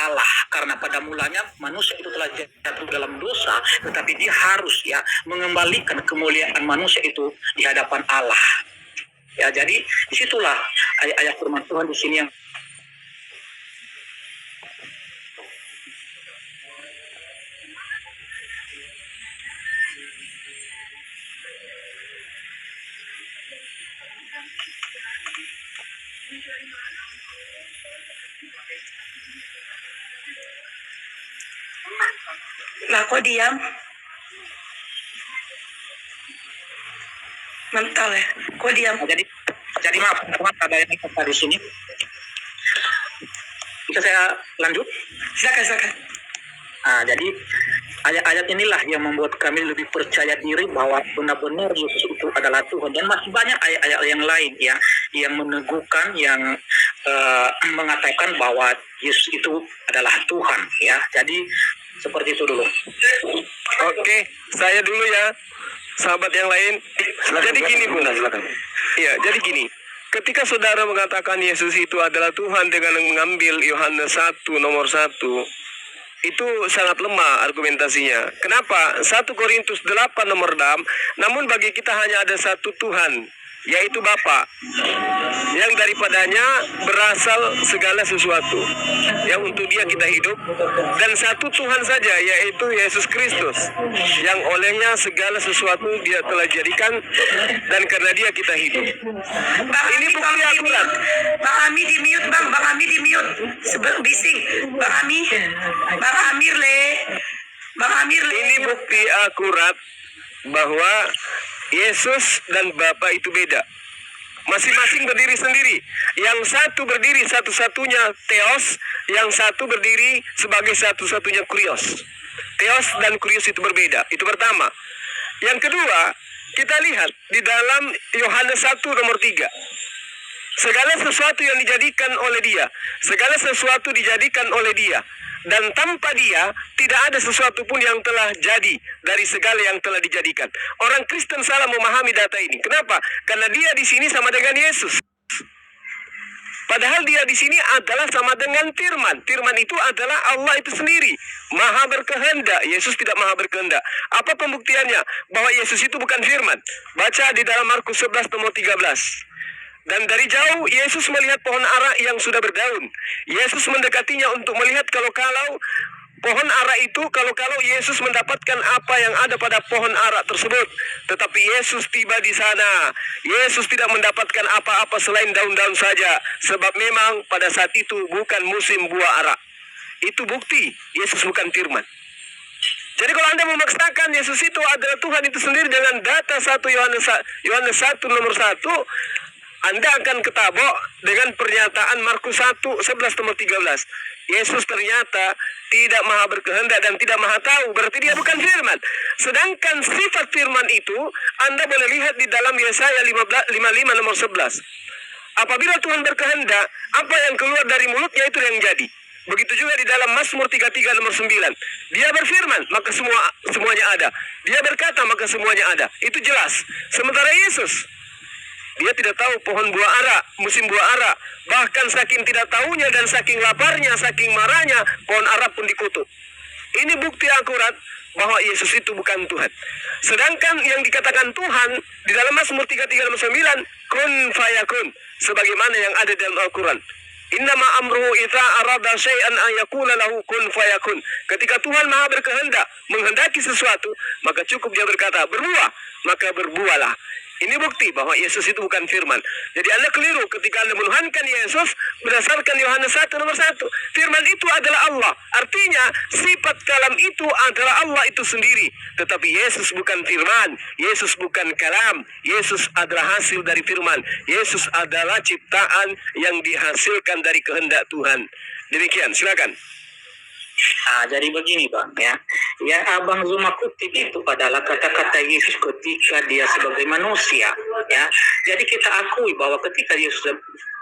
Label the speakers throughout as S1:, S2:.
S1: Allah, karena pada mulanya manusia itu telah jatuh dalam dosa, tetapi dia harus ya mengembalikan kemuliaan manusia itu di hadapan Allah. Ya, jadi disitulah ayat-ayat firman Tuhan di sini yang
S2: Lah kok diam? Mental ya? Kok diam?
S1: Jadi maaf teman, ada yang ikut di sini. Bisa saya lanjut?
S2: Silakan.
S1: Jadi ayat-ayat inilah yang membuat kami lebih percaya diri bahwa benar-benar Yesus itu adalah Tuhan, dan masih banyak ayat-ayat yang lain ya yang meneguhkan, yang mengatakan bahwa Yesus itu adalah Tuhan ya. Jadi seperti itu dulu.
S3: Oke, saya dulu ya, sahabat yang lain. Jadi gini Bu. Iya, jadi gini. Ketika saudara mengatakan Yesus itu adalah Tuhan dengan mengambil Yohanes 1 nomor 1, itu sangat lemah argumentasinya. Kenapa? 1 Korintus 8 nomor 6, namun bagi kita hanya ada satu Tuhan, yaitu Bapa, yang daripadanya berasal segala sesuatu, yang untuk dia kita hidup, dan satu Tuhan saja, yaitu Yesus Kristus, yang olehnya segala sesuatu dia telah jadikan, dan karena dia kita hidup. Ini bukti akurat.
S2: Bang Ami di mute bang, Bang Ami di mute. Bising, Bang Ami, Bang Amir le.
S3: Ini bukti akurat bahwa Yesus dan Bapa itu beda. Masing-masing berdiri sendiri. Yang satu berdiri satu-satunya Theos, yang satu berdiri sebagai satu-satunya Kurios. Theos dan Kurios itu berbeda. Itu pertama. Yang kedua, kita lihat di dalam Yohanes 1 nomor 3. Segala sesuatu yang dijadikan oleh dia, segala sesuatu dijadikan oleh dia, dan tanpa dia tidak ada sesuatu pun yang telah jadi dari segala yang telah dijadikan. Orang Kristen salah memahami data ini. Kenapa? Karena dia di sini sama dengan Yesus. Padahal dia di sini adalah sama dengan Firman. Firman itu adalah Allah itu sendiri. Maha berkehendak. Yesus tidak maha berkehendak. Apa pembuktiannya? Bahwa Yesus itu bukan Firman. Baca di dalam Markus 11 nomor 13. Dan dari jauh Yesus melihat pohon ara yang sudah berdaun. Yesus mendekatinya untuk melihat kalau pohon ara itu, kalau Yesus mendapatkan apa yang ada pada pohon ara tersebut. Tetapi Yesus tiba di sana. Yesus tidak mendapatkan apa-apa selain daun-daun saja. Sebab memang pada saat itu bukan musim buah ara. Itu bukti Yesus bukan Firman. Jadi kalau Anda memaksakan Yesus itu adalah Tuhan itu sendiri dengan data 1 Yohanes 1 nomor 1, Anda akan ketabok dengan pernyataan Markus 1:11 nomor 13. Yesus ternyata tidak maha berkehendak dan tidak maha tahu, berarti dia bukan Firman. Sedangkan sifat Firman itu Anda boleh lihat di dalam Yesaya 55 nomor 11. Apabila Tuhan berkehendak, apa yang keluar dari mulutnya itu yang jadi. Begitu juga di dalam Mazmur 33 nomor 9. Dia berfirman, maka semuanya ada. Dia berkata, maka semuanya ada. Itu jelas. Sementara Yesus, dia tidak tahu pohon buah ara, musim buah ara. Bahkan saking tidak tahunya dan saking laparnya, saking marahnya, pohon ara pun dikutuk. Ini bukti akurat bahwa Yesus itu bukan Tuhan. Sedangkan yang dikatakan Tuhan di dalam Mazmur 33 nomor 9, kun fayakun, sebagaimana yang ada dalam Al-Quran. Innama amruhu idza arada syai'an an yaqula lahu kun fayakun. Ketika Tuhan maha berkehendak menghendaki sesuatu, maka cukup dia berkata berbuah, maka berbuahlah. Ini bukti bahwa Yesus itu bukan Firman. Jadi Anda keliru ketika Anda menuhankan Yesus berdasarkan Yohanes 1 nomor 1. Firman itu adalah Allah. Artinya sifat kalam itu adalah Allah itu sendiri. Tetapi Yesus bukan Firman. Yesus bukan kalam. Yesus adalah hasil dari Firman. Yesus adalah ciptaan yang dihasilkan dari kehendak Tuhan. Demikian, silakan.
S1: Jadi begini Bang ya. Yang Abang Zuma kutip itu adalah kata-kata Yesus ketika dia sebagai manusia ya. Jadi kita akui bahwa ketika Yesus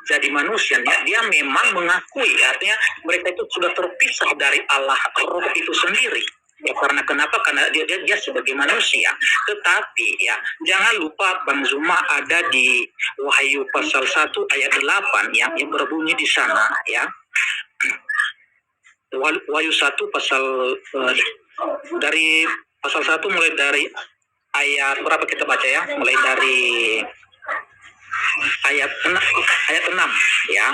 S1: jadi manusia ya, dia memang mengakui, artinya mereka itu sudah terpisah dari Allah Roh itu sendiri. Ya kenapa? Karena dia sebagai manusia. Tetapi ya jangan lupa Bang Zuma ada di Wahyu pasal 1 ayat 8 yang berbunyi di sana ya. Wahyu 1 pasal dari pasal 1 mulai dari ayat berapa kita baca ya? Mulai dari ayat 6 ya.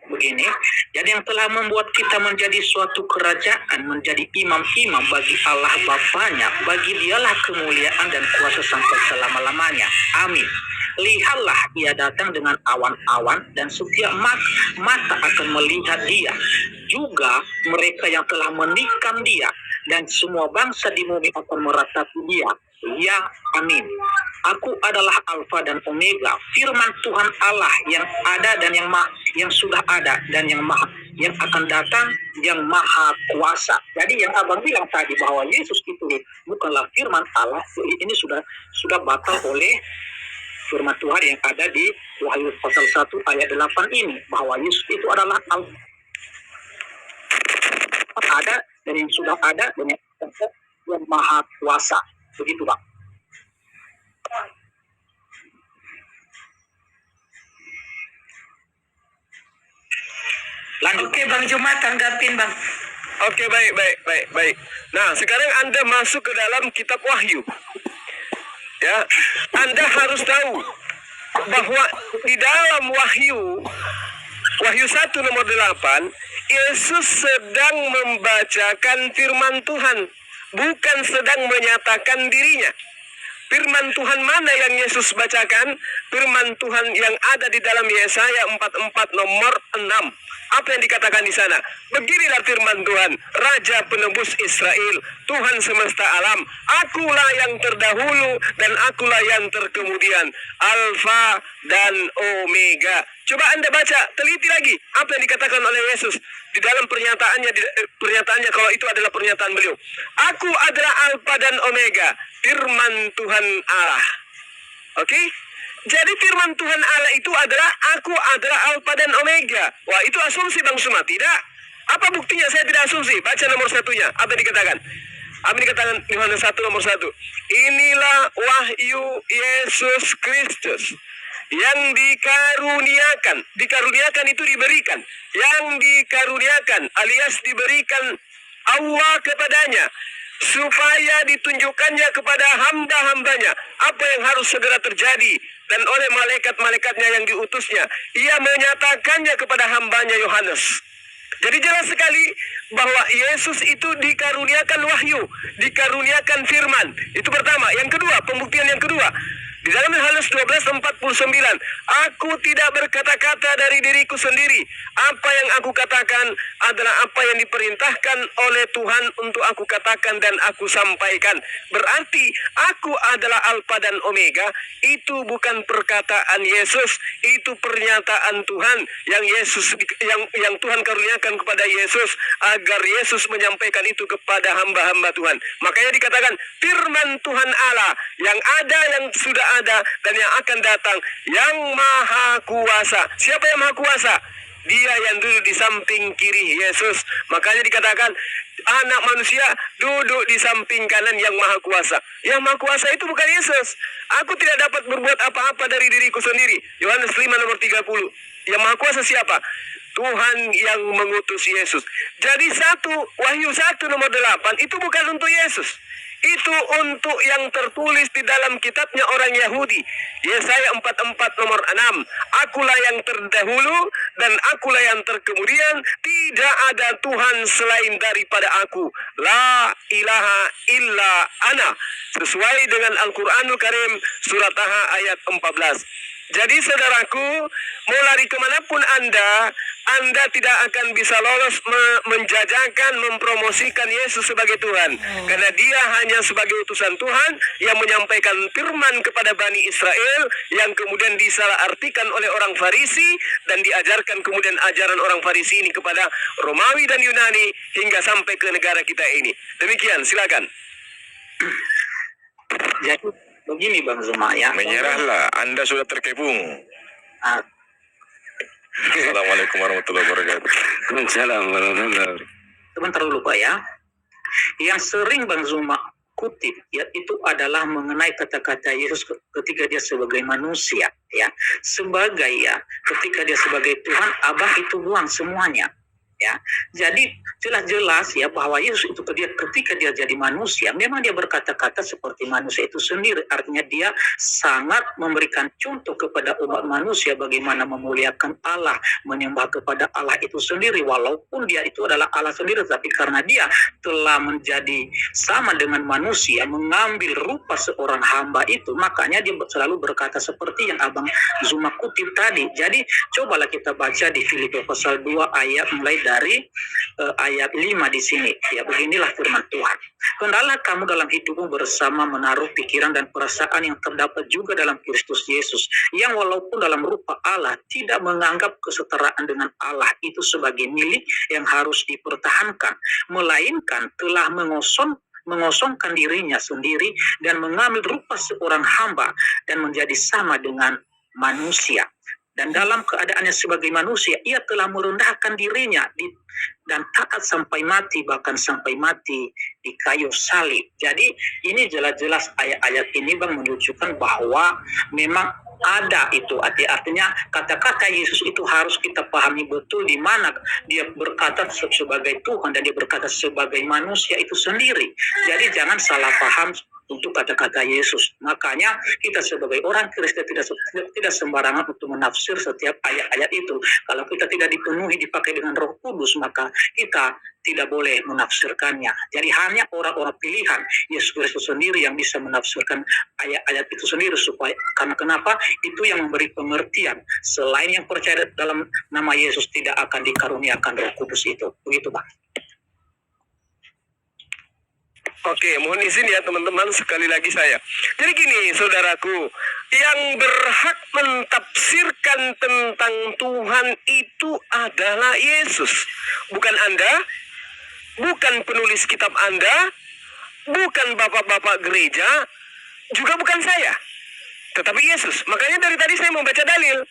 S1: Begini, jadi yang telah membuat kita menjadi suatu kerajaan, menjadi imam-imam bagi Allah Bapanya, bagi dialah kemuliaan dan kuasa sampai selama-lamanya. Amin. Lihatlah ia datang dengan awan-awan dan setiap mata akan melihat dia. Juga mereka yang telah menikam dia dan semua bangsa di bumi akan meratapi dia. Ya, amin. Aku adalah Alfa dan Omega, firman Tuhan Allah yang ada dan yang sudah ada dan yang akan datang, yang maha kuasa. Jadi yang abang bilang tadi bahwa Yesus itu bukanlah firman Allah, ini sudah batal oleh firman Tuhan yang ada di Wahyu pasal 1 ayat 8 ini, bahwa Yesus itu adalah Alfa ada dan yang sudah ada dan yang maha kuasa. Begitu, Bang. Lanjut.
S2: Oke, Bang Juma, tanggapin, Bang.
S3: Oke, baik. Nah, sekarang Anda masuk ke dalam kitab Wahyu. Ya, Anda harus tahu bahwa di dalam Wahyu 1 nomor 8, Yesus sedang membacakan firman Tuhan, bukan sedang menyatakan dirinya. Firman Tuhan mana yang Yesus bacakan? Firman Tuhan yang ada di dalam Yesaya 44 nomor 6. Apa yang dikatakan di sana? Beginilah firman Tuhan, Raja penebus Israel, Tuhan semesta alam. Akulah yang terdahulu dan akulah yang terkemudian, Alfa dan Omega. Coba Anda baca, teliti lagi apa yang dikatakan oleh Yesus di dalam pernyataannya kalau itu adalah pernyataan beliau. Aku adalah Alfa dan Omega, firman Tuhan Allah. Oke? Jadi firman Tuhan Allah itu adalah aku adalah Alfa dan Omega. Wah, itu asumsi Bang Suma, tidak? Apa buktinya saya tidak asumsi? Baca nomor 1-nya. Apa yang dikatakan? Apa yang dikatakan Yohanes 1 nomor 1? Inilah wahyu Yesus Kristus yang dikaruniakan. Dikaruniakan itu diberikan. Yang dikaruniakan alias diberikan Allah kepadanya, supaya ditunjukkannya kepada hamba-hambanya apa yang harus segera terjadi, dan oleh malaikat-malaikatnya yang diutusnya ia menyatakannya kepada hambanya Yohanes. Jadi jelas sekali bahwa Yesus itu dikaruniakan wahyu, dikaruniakan firman. Itu pertama. Yang kedua, pembuktian yang kedua, di dalam Yohanes 12:49, aku tidak berkata-kata dari diriku sendiri. Apa yang aku katakan adalah apa yang diperintahkan oleh Tuhan untuk aku katakan dan aku sampaikan. Berarti aku adalah Alfa dan Omega. Itu bukan perkataan Yesus, itu pernyataan Tuhan yang Tuhan karuniakan kepada Yesus agar Yesus menyampaikan itu kepada hamba-hamba Tuhan. Makanya dikatakan firman Tuhan Allah yang ada, yang sudah ada dan yang akan datang, yang maha kuasa. Siapa yang maha kuasa? Dia yang duduk di samping kiri Yesus. Makanya dikatakan anak manusia duduk di samping kanan yang maha kuasa. Yang maha kuasa itu bukan Yesus. Aku tidak dapat berbuat apa-apa dari diriku sendiri. Yohanes 5 nomor 30. Yang maha kuasa siapa? Tuhan yang mengutus Yesus. Jadi Wahyu 1 nomor 8 itu bukan untuk Yesus. Itu untuk yang tertulis di dalam kitabnya orang Yahudi. Yesaya 44 nomor 6. Akulah yang terdahulu dan akulah yang terkemudian. Tidak ada Tuhan selain daripada aku. La ilaha illa ana. Sesuai dengan Al-Quranul Karim surat Taha ayat 14. Jadi saudaraku, mau lari kemanapun Anda tidak akan bisa lolos menjajakan, mempromosikan Yesus sebagai Tuhan. Karena dia hanya sebagai utusan Tuhan yang menyampaikan firman kepada Bani Israel, yang kemudian disalahartikan oleh orang Farisi, dan diajarkan kemudian ajaran orang Farisi ini kepada Romawi dan Yunani, hingga sampai ke negara kita ini. Demikian, silakan.
S1: Jadi begini Bang Zuma ya.
S4: Menyerahlah, Anda sudah terkepung. Assalamualaikum warahmatullahi wabarakatuh.
S3: Waalaikumsalam warahmatullahi wabarakatuh.
S1: Sebentar dulu Pak ya. Yang sering Bang Zuma kutip ya itu adalah mengenai kata-kata Yesus ketika dia sebagai manusia ya. Ketika dia sebagai Tuhan, abang itu buang semuanya ya. Jadi jelas-jelas ya bahwa Yesus itu ketika dia jadi manusia, memang dia berkata-kata seperti manusia itu sendiri. Artinya dia sangat memberikan contoh kepada umat manusia bagaimana memuliakan Allah, menyembah kepada Allah itu sendiri, walaupun dia itu adalah Allah sendiri, tapi karena dia telah menjadi sama dengan manusia, mengambil rupa seorang hamba itu, makanya dia selalu berkata seperti yang Abang Zuma kutip tadi. Jadi cobalah kita baca di Filipi pasal 2 ayat mulai dari ayat 5 di sini. Ya, beginilah firman Tuhan. Hendaklah kamu dalam hidupmu bersama menaruh pikiran dan perasaan yang terdapat juga dalam Kristus Yesus, yang walaupun dalam rupa Allah tidak menganggap kesetaraan dengan Allah itu sebagai milik yang harus dipertahankan, melainkan telah mengosongkan dirinya sendiri dan mengambil rupa seorang hamba dan menjadi sama dengan manusia. Dan dalam keadaannya sebagai manusia, ia telah merendahkan dirinya dan taat sampai mati, bahkan sampai mati di kayu salib. Jadi ini jelas-jelas ayat-ayat ini Bang menunjukkan bahwa memang ada itu, artinya kata-kata Yesus itu harus kita pahami betul, di mana dia berkata sebagai Tuhan dan dia berkata sebagai manusia itu sendiri. Jadi jangan salah paham untuk kata-kata Yesus. Makanya kita sebagai orang Kristen tidak sembarangan untuk menafsir setiap ayat-ayat itu. Kalau kita tidak dipenuhi dipakai dengan Roh Kudus, maka kita tidak boleh menafsirkannya. Jadi hanya orang-orang pilihan Yesus Kristus sendiri yang bisa menafsirkan ayat-ayat itu sendiri, supaya karena kenapa? Itu yang memberi pengertian. Selain yang percaya dalam nama Yesus tidak akan dikaruniakan Roh Kudus itu. Begitu, Bang.
S3: Oke, mohon izin ya teman-teman, sekali lagi saya. Jadi gini, saudaraku, yang berhak mentafsirkan tentang Tuhan itu adalah Yesus. Bukan Anda, bukan penulis kitab Anda, bukan bapak-bapak gereja, juga bukan saya. Tetapi Yesus. Makanya dari tadi saya membaca dalil.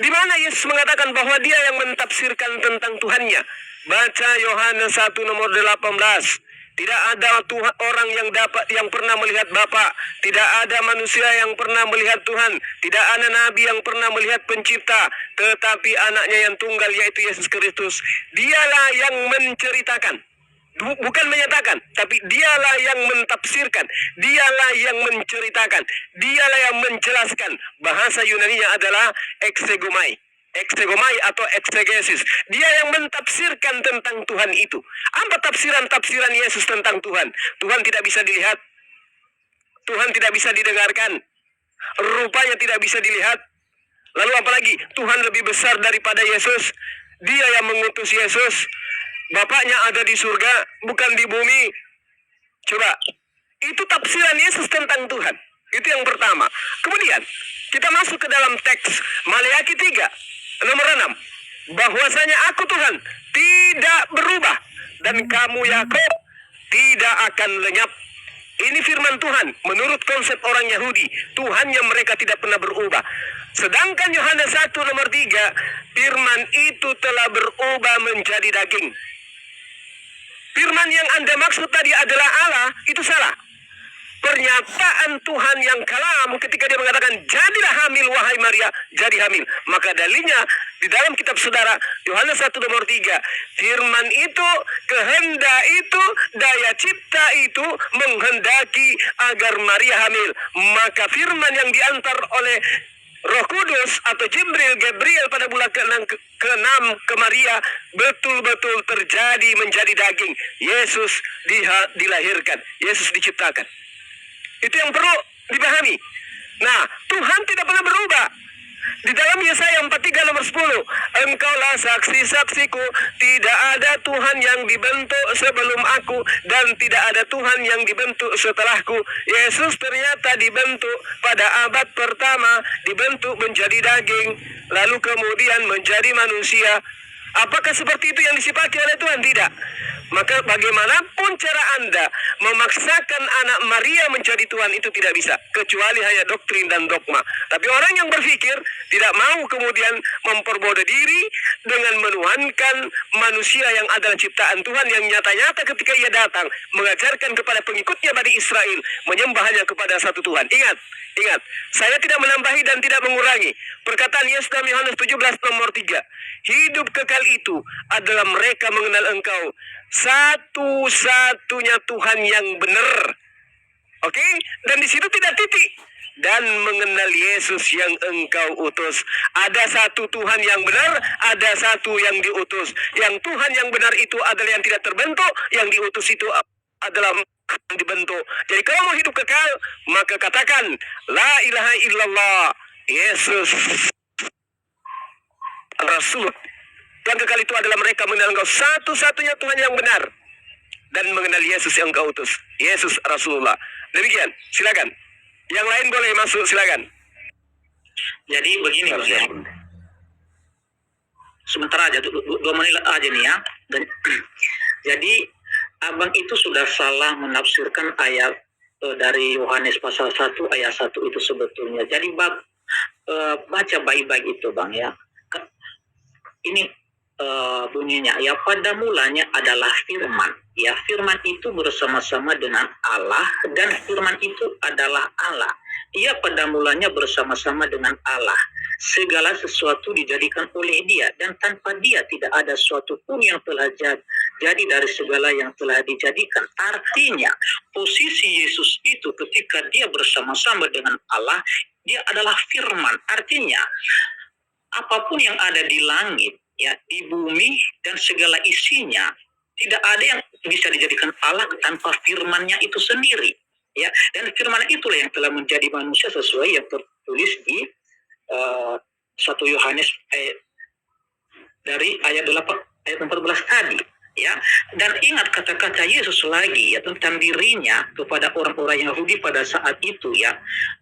S3: Di mana Yesus mengatakan bahwa dia yang mentafsirkan tentang Tuhannya. Baca Yohanes 1 nomor 18. Tidak ada orang yang pernah melihat Bapa, tidak ada manusia yang pernah melihat Tuhan, tidak ada nabi yang pernah melihat Pencipta, tetapi anaknya yang tunggal yaitu Yesus Kristus, dialah yang menceritakan. Bukan menyatakan, tapi dialah yang mentafsirkan, dialah yang menceritakan, dialah yang menjelaskan. Bahasa Yunaninya adalah exegomai atau exegesis. Dia yang mentafsirkan tentang Tuhan itu. Apa tafsiran Yesus tentang Tuhan? Tuhan tidak bisa dilihat, Tuhan tidak bisa didengarkan, rupanya tidak bisa dilihat. Lalu apalagi? Tuhan lebih besar daripada Yesus. Dia yang mengutus Yesus. Bapaknya ada di surga, bukan di bumi. Coba, itu tafsiran Yesus tentang Tuhan. Itu yang pertama. Kemudian kita masuk ke dalam teks Maleakhi 3 nomor 6. Bahwasanya aku Tuhan tidak berubah, dan kamu Yakub tidak akan lenyap. Ini firman Tuhan menurut konsep orang Yahudi. Tuhan yang mereka tidak pernah berubah. Sedangkan Yohanes 1 nomor 3, firman itu telah berubah menjadi daging. Firman yang Anda maksud tadi adalah Allah, itu salah. Pernyataan Tuhan yang kalam ketika dia mengatakan, jadilah hamil wahai Maria, jadi hamil. Maka dalilnya di dalam kitab saudara Yohanes 1 nomor 3, firman itu, kehendak itu, daya cipta itu menghendaki agar Maria hamil. Maka firman yang diantar oleh Roh Kudus atau Gabriel pada bulan ke-6 ke Maria betul-betul terjadi menjadi daging. Yesus dilahirkan, Yesus diciptakan. Itu yang perlu dipahami. Nah, Tuhan tidak pernah berubah. Di dalam Yesaya 43 nomor 10, engkaulah saksi-saksiku, tidak ada Tuhan yang dibentuk sebelum aku, dan tidak ada Tuhan yang dibentuk setelahku. Yesus ternyata dibentuk pada abad pertama, dibentuk menjadi daging, lalu kemudian menjadi manusia. Apakah seperti itu yang disifati oleh Tuhan? Tidak. Maka bagaimanapun cara Anda memaksakan anak Maria menjadi Tuhan, itu tidak bisa, kecuali hanya doktrin dan dogma. Tapi orang yang berpikir tidak mau kemudian memperbodoh diri dengan menuhankan manusia yang adalah ciptaan Tuhan, yang nyata-nyata ketika ia datang mengajarkan kepada pengikutnya Bani Israel menyembah hanya kepada satu Tuhan. Ingat, saya tidak menambahi dan tidak mengurangi perkataan Yesus dalam Yohanes 17 nomor 3. Hidup kekal hal itu adalah mereka mengenal Engkau satu-satunya Tuhan yang benar. Oke? Dan di situ tidak titik. Dan mengenal Yesus yang Engkau utus. Ada satu Tuhan yang benar, ada satu yang diutus. Yang Tuhan yang benar itu adalah yang tidak terbentuk, yang diutus itu adalah yang dibentuk. Jadi kalau mau hidup kekal, maka katakan La ilaha illallah, Yesus Rasul. Yang kekal itu adalah mereka mengenal Engkau satu-satunya Tuhan yang benar, dan mengenal Yesus yang Engkau utus, Yesus Rasulullah. Demikian, silakan. Yang lain boleh masuk, silakan.
S1: Jadi begini Bang ya. Sebentar aja, 2 menit aja nih ya. Dan, jadi abang itu sudah salah menafsirkan ayat dari Yohanes pasal 1 ayat 1 itu sebetulnya. Jadi baca baik-baik itu Bang ya. Ini bunyinya ya, pada mulanya adalah firman. Ya, firman itu bersama-sama dengan Allah, dan firman itu adalah Allah. Ia pada mulanya bersama-sama dengan Allah. Segala sesuatu dijadikan oleh Dia, dan tanpa Dia tidak ada sesuatu pun yang telah jadi dari segala yang telah dijadikan. Artinya, posisi Yesus itu ketika Dia bersama-sama dengan Allah, Dia adalah firman. Artinya, apapun yang ada di langit, ya, di bumi dan segala isinya, tidak ada yang bisa dijadikan Allah tanpa firman-Nya itu sendiri, ya. Dan firman itulah yang telah menjadi manusia sesuai yang tertulis di 1 Yohanes dari ayat 8 ayat 14 tadi, ya. Dan ingat kata-kata Yesus lagi ya tentang dirinya kepada orang-orang Yahudi pada saat itu, ya.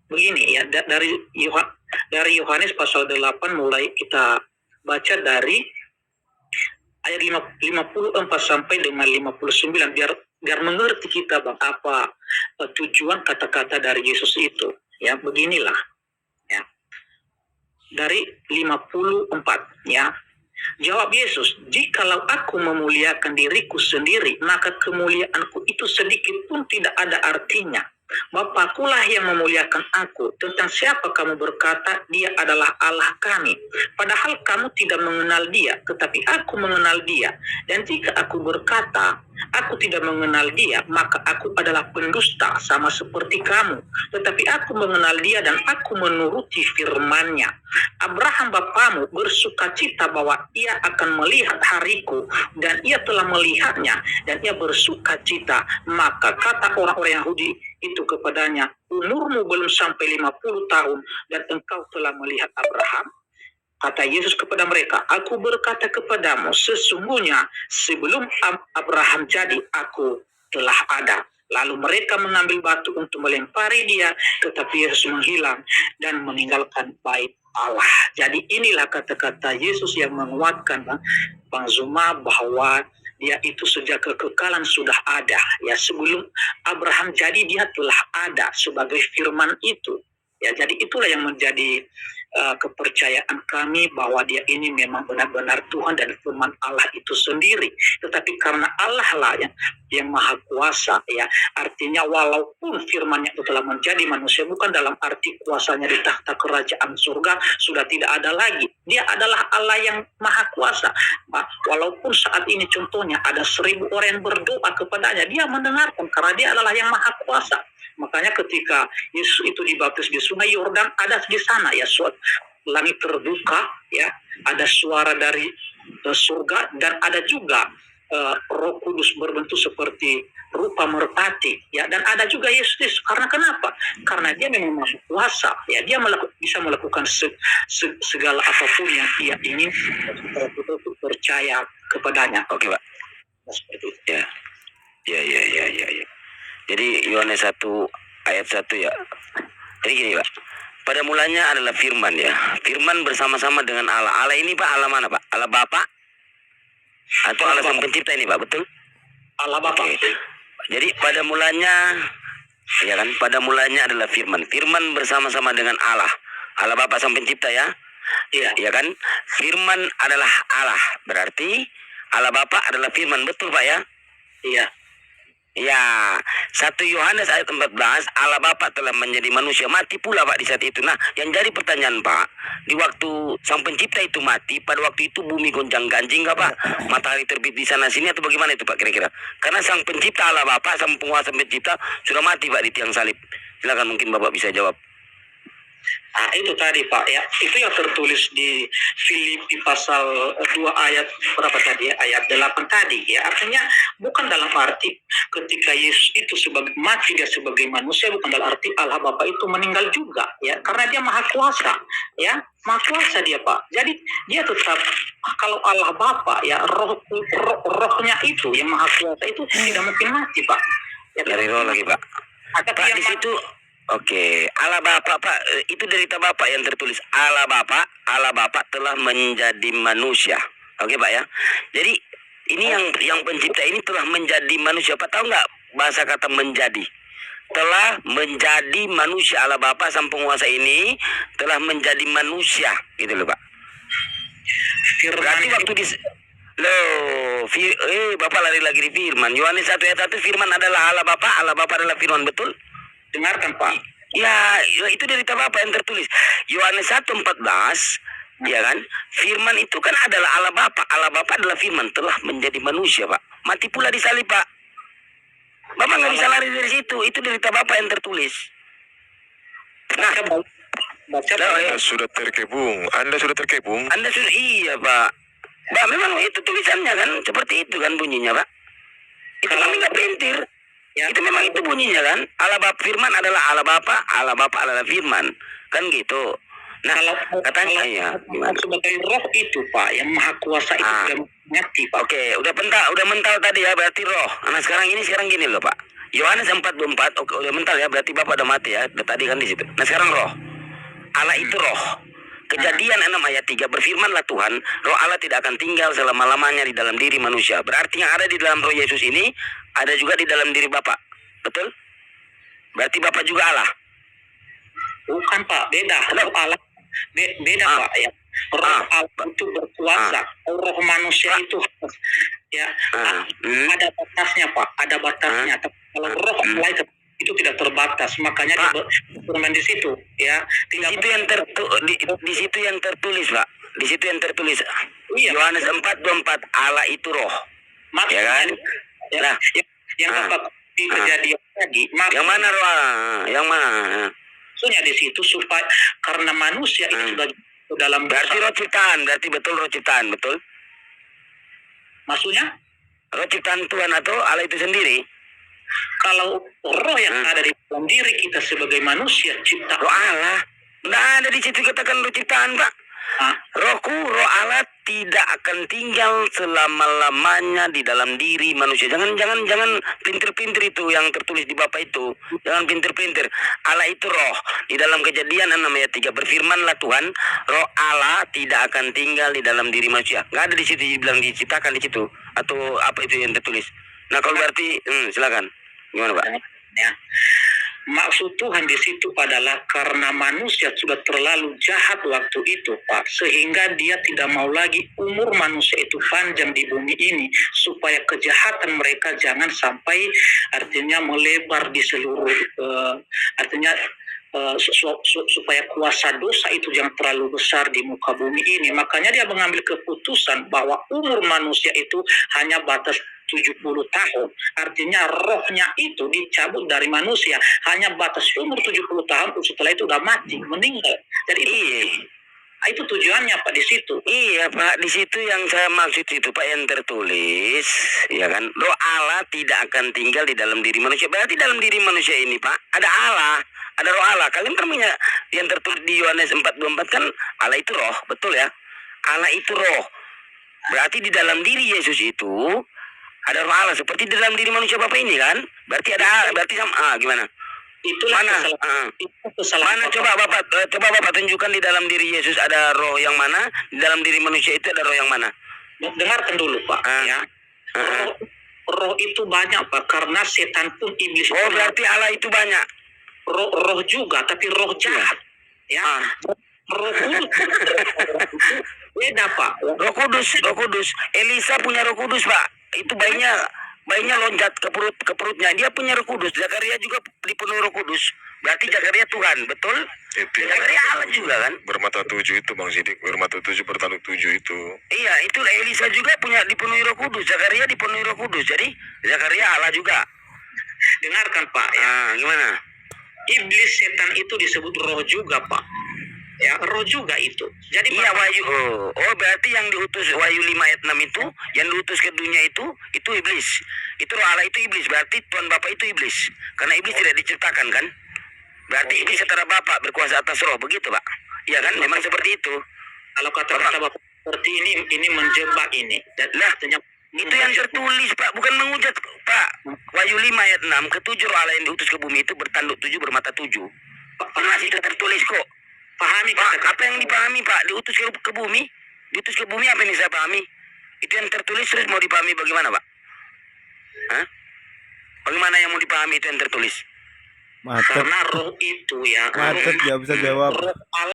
S1: Begini ya, dari Yohanes pasal 8 mulai kita baca dari ayat 54 sampai dengan 59 biar mengerti kita Bang apa tujuan kata-kata dari Yesus itu, ya. Beginilah ya. Dari 54 ya. Jawab Yesus, "Jikalau aku memuliakan diriku sendiri, maka kemuliaanku itu sedikit pun tidak ada artinya. Bapakulah yang memuliakan aku. Tentang siapa kamu berkata, Dia adalah Allah kami? Padahal kamu tidak mengenal Dia, tetapi aku mengenal Dia. Dan jika aku berkata, aku tidak mengenal Dia, maka aku adalah pendusta sama seperti kamu. Tetapi aku mengenal Dia dan aku menuruti firman-Nya. Abraham bapamu bersukacita bahwa ia akan melihat hariku, dan ia telah melihatnya, dan ia bersukacita. Maka kata orang-orang Yahudi itu kepadanya, umurmu belum sampai 50 tahun, dan engkau telah melihat Abraham? Kata Yesus kepada mereka, aku berkata kepadamu, sesungguhnya sebelum Abraham jadi, aku telah ada. Lalu mereka mengambil batu untuk melempari Dia, tetapi Yesus menghilang dan meninggalkan bait Allah. Jadi inilah kata-kata Yesus yang menguatkan Bang Zuma bahwa Dia itu sejak kekekalan sudah ada. Ya, sebelum Abraham jadi Dia telah ada sebagai firman itu. Ya, jadi itulah yang menjadi kepercayaan kami bahwa Dia ini memang benar-benar Tuhan dan firman Allah itu sendiri. Tetapi karena Allah lah yang maha kuasa, ya, artinya walaupun firman-Nya itu telah menjadi manusia, bukan dalam arti kuasanya di tahta kerajaan surga sudah tidak ada lagi. Dia adalah Allah yang maha kuasa. Walaupun saat ini contohnya ada 1000 orang yang berdoa kepadanya, Dia mendengarkan karena Dia adalah yang maha kuasa. Makanya ketika Yesus itu dibaptis di Sungai Yordan, ada di sana ya langit terbuka, ya, ada suara dari surga, dan ada juga Roh Kudus berbentuk seperti rupa merpati, ya, dan ada juga Yesus. Karena kenapa? Karena Dia memang maha kuasa, ya. Dia bisa melakukan segala apapun yang Dia ingin. Kita percaya kepadanya.
S5: Oke, Pak.
S1: Seperti itu.
S5: Ya. Jadi Yohanes 1 ayat 1 ya. Jadi gini Pak, pada mulanya adalah firman ya. Firman bersama-sama dengan Allah. Allah ini Pak, Allah mana Pak? Allah Bapa? Atau Allah Sang Pencipta ini Pak, betul?
S1: Allah Bapa.
S5: Oke. Jadi pada mulanya, ya kan, pada mulanya adalah firman. Firman bersama-sama dengan Allah. Allah Bapa Sang Pencipta ya.
S1: Iya.
S5: Ya kan? Firman adalah Allah. Berarti Allah Bapa adalah firman, betul Pak ya?
S1: Iya.
S5: Ya, 1 Yohanes ayat 14, Allah Bapa telah menjadi manusia, mati pula Pak di saat itu. Nah, yang jadi pertanyaan Pak, di waktu Sang Pencipta itu mati, pada waktu itu bumi gonjang-ganjing nggak Pak? Matahari terbit di sana sini atau bagaimana itu Pak kira-kira? Karena Sang Pencipta Allah Bapa, Sang Penguasa Pencipta sudah mati Pak di tiang salib. Silakan mungkin Bapak bisa jawab.
S1: Nah, itu tadi Pak ya, itu yang tertulis di Filipi pasal 2 ayat berapa tadi ya? Ayat 8 tadi ya. Artinya bukan dalam arti ketika Yesus itu sebagai mati dia sebagai manusia, bukan dalam arti Allah Bapa itu meninggal juga ya, karena dia maha kuasa ya, maha kuasa dia Pak. Jadi dia tetap, kalau Allah Bapa ya, rohnya itu yang maha kuasa itu tidak mungkin mati Pak. Ya,
S5: Dari roh lagi Pak.
S1: Ada
S5: Pak di situ, oke, Allah Bapa Pak, itu derita Bapak yang tertulis. Allah Bapa telah menjadi manusia. Oke Pak ya. Jadi ini yang pencipta ini telah menjadi manusia. Pak tahu nggak bahasa kata menjadi? Telah menjadi manusia. Allah Bapa Sang Penguasa ini telah menjadi manusia, gitu loh Pak. Berarti waktu di Bapak lari lagi di firman. Yohanes 1 ayat 1, firman adalah Allah Bapa adalah firman, betul?
S1: dengarkan Pak.
S5: Ya, itu derita Bapak yang tertulis. Yohanes 1:14, ya kan? Firman itu kan adalah Allah Bapa adalah firman, telah menjadi manusia, Pak. Mati pula di salib, Pak. Bapak nggak bisa lari dari situ. Itu derita Bapak yang tertulis. Nah,
S1: Baca
S4: Anda sudah terkepung. Anda sudah terkepung.
S5: Anda sudah, iya, Pak. Pak, memang itu tulisannya kan, seperti itu kan bunyinya, Pak. Itu kami nggak pelintir.
S1: ya,
S5: Itu memang itu bunyinya kan. Allah Bapa firman adalah Allah Bapa adalah firman. Kan gitu. Nah, katanya ya gimana?
S1: sebagai roh itu Pak yang maha kuasa itu tidak mati Pak.
S5: Oke, udah mental tadi ya, berarti roh. Nah, sekarang gini loh, Pak. Yohanes 4:24, oke, udah mental ya, berarti Bapak udah mati ya. Tadi kan di situ. Nah, sekarang roh. Allah itu roh. Kejadian 6 ayat 3, berfirmanlah Tuhan, roh Allah tidak akan tinggal selama-lamanya di dalam diri manusia. Berarti yang ada di dalam roh Yesus ini ada juga di dalam diri Bapak. Betul? Berarti Bapak juga Allah.
S1: Bukan Pak, beda. Roh Allah beda Pak ya. Roh Allah itu berkuasa. Roh manusia itu ya ada batasnya Pak, ada batasnya. Tapi kalau roh Allah itu tidak terbatas, makanya dia bermain di situ ya.
S5: Di situ yang tertulis, Pak. Di situ yang tertulis.
S1: Iya.
S5: Yohanes 4:24, Allah itu roh.
S1: Maksudnya,
S5: Ya kan?
S1: ya,
S5: Nah.
S1: yang Bapak di kejadian tadi,
S5: Yang mana roh Allah? Yang mana?
S1: maksudnya di situ supaya karena manusia itu sudah dalam
S5: Berarti
S1: dosa.
S5: roh ciptaan, berarti betul roh ciptaan, betul?
S1: Maksudnya
S5: Roh ciptaan Tuhan atau Allah itu sendiri?
S1: kalau roh yang ada di dalam diri kita sebagai manusia cipta
S5: Roh Allah. Nggak ada di situ katakan roh ciptaan, Pak. Roh Allah tidak akan tinggal selama-lamanya di dalam diri manusia. Jangan pinter-pinter itu yang tertulis di Bapak itu. Jangan pinter-pinter. Allah itu roh. Di dalam Kejadian 6 ayat 3, berfirmanlah Tuhan, roh Allah tidak akan tinggal di dalam diri manusia. Nggak ada di situ dibilang diciptakan di situ atau apa itu yang tertulis. Nah, kalau berarti silakan. Gimana, Pak?
S1: ya. Maksud Tuhan di situ adalah karena manusia sudah terlalu jahat waktu itu Pak, sehingga dia tidak mau lagi umur manusia itu panjang di bumi ini, supaya kejahatan mereka jangan sampai artinya melebar di seluruh artinya supaya kuasa dosa itu jangan terlalu besar di muka bumi ini. Makanya dia mengambil keputusan bahwa umur manusia itu hanya batas 70 tahun. Artinya rohnya itu dicabut dari manusia, hanya batas umur 70 tahun, setelah itu udah mati, meninggal. Jadi itu tujuannya Pak di situ.
S5: Iya Pak, di situ yang saya maksud itu Pak yang tertulis, ya kan? Roh Allah tidak akan tinggal di dalam diri manusia. Berarti dalam diri manusia ini Pak ada Allah, ada roh Allah. Kalian kan punya yang tertulis di Yohanes 4:24 kan Allah itu roh, betul ya? Allah itu roh. Berarti di dalam diri Yesus itu ada roh Allah seperti di dalam diri manusia Bapak ini kan? Berarti ada, berarti sama gimana?
S1: Itulah
S5: Mana?
S1: kesalahan
S5: Mana coba Bapak tunjukkan di dalam diri Yesus ada roh yang mana? Di dalam diri manusia itu ada roh yang mana?
S1: Dengarkan dulu Pak ya. Roh itu banyak Pak, karena setan pun iblis.
S5: Oh, berarti Allah itu banyak.
S1: Roh juga, tapi roh jahat ya. Roh kudus beda Pak.
S5: Roh Kudus. Elisa punya Roh Kudus Pak. Itu bayinya loncat ke perutnya. Dia punya Roh Kudus. Zakaria juga dipenuhi Roh Kudus. Berarti Zakaria Tuhan, betul?
S4: Itu
S5: Zakaria Allah juga kan?
S4: bermata 7 itu Bang Sidik, bermata 7 bertanduk 7 itu.
S5: Iya, itu Elisa juga punya dipenuhi Roh Kudus. Zakaria dipenuhi Roh Kudus. Jadi Zakaria Allah juga.
S1: Dengarkan Pak ya.
S5: Nah, gimana?
S1: Iblis setan itu disebut roh juga Pak. Ya, roh juga itu. Jadi
S5: Iya,
S1: Pak,
S5: Wahyu. Oh, berarti yang diutus Wahyu 5 ayat 6 itu, yang diutus ke dunia itu iblis. Itu roh Allah itu iblis. Berarti Tuhan Bapa itu iblis. Karena iblis tidak diciptakan kan? Berarti iblis setara Bapa berkuasa atas roh, begitu Pak? Iya kan? Memang seperti itu.
S1: kalau kata-kata Bapak seperti ini menjebak ini. Dan
S5: Lah,
S1: artinya
S5: itu yang tertulis Pak, bukan menghujat Pak. Wahyu 5 ayat 6, ketujuh roh Allah yang diutus ke bumi itu bertanduk 7 bermata 7. Jelas itu tertulis kok.
S1: pahami
S5: Pak,
S1: kata-kata.
S5: apa yang dipahami Pak? Diutus ke bumi? Diutus ke bumi apa yang saya pahami? Itu yang tertulis, terus mau dipahami bagaimana Pak? Hah? Bagaimana yang mau dipahami itu yang tertulis?
S6: Macet,
S1: Karena roh itu ya
S6: macet, nggak bisa jawab.
S1: roh Allah